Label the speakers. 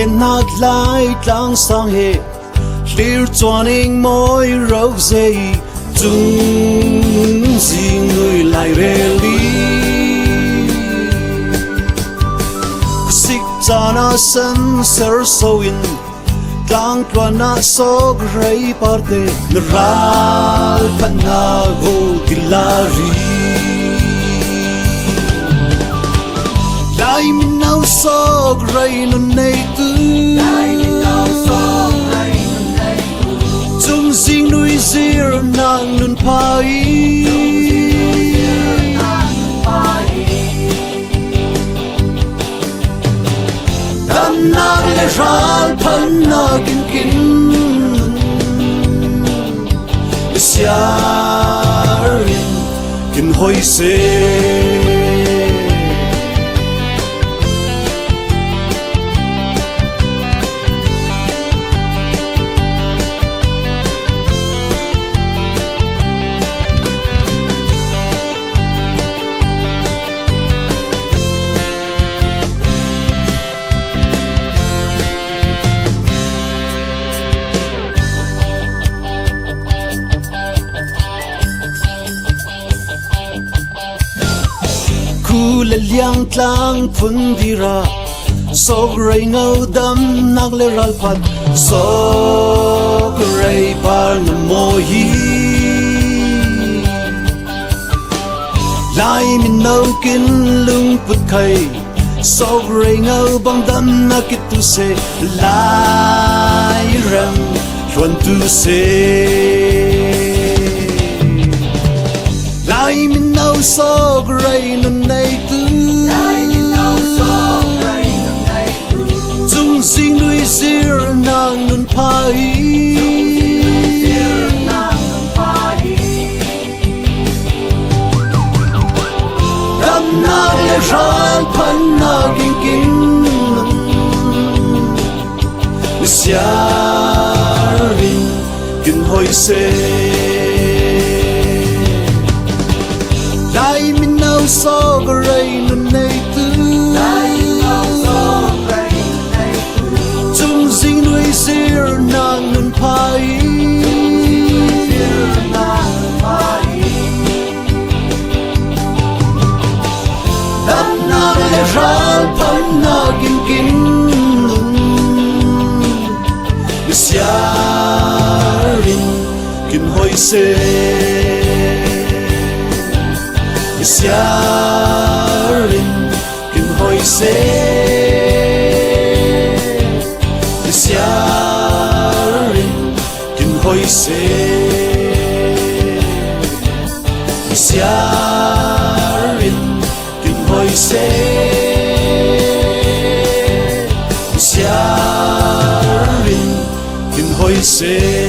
Speaker 1: lên nát lại lang sang hệ liu chuan in môi râu dây chung gì người lại về li xích cha na sân ser sowin lang qua na Sokrai parte ral pana go dilari lai min nau Sokrai Nun nei tu chung sing nui zir nang nun pai tan na le ral pan na kin kin siarin kin hoi se Nun Lian Thang phun dira Sokrai ngau dam nak le ral phat Sokrai par na mohi lai min nau kin lung put khai Sokrai ngau bang dam na kit tu se lai ram chuan tu se lai min nau Sokrai Nun nei tu chung sing nui zir nang nun pai dam na le ral pan na king king siarin kin hoi se lai min nau Sokrai Nun nei tu chung sing nui zir nang nun pai dam na le ral pan na kin kin siarin kin hoi se siarin kin hoi se siarin kin hoi se siarin kin hoi se siarin kin hoi se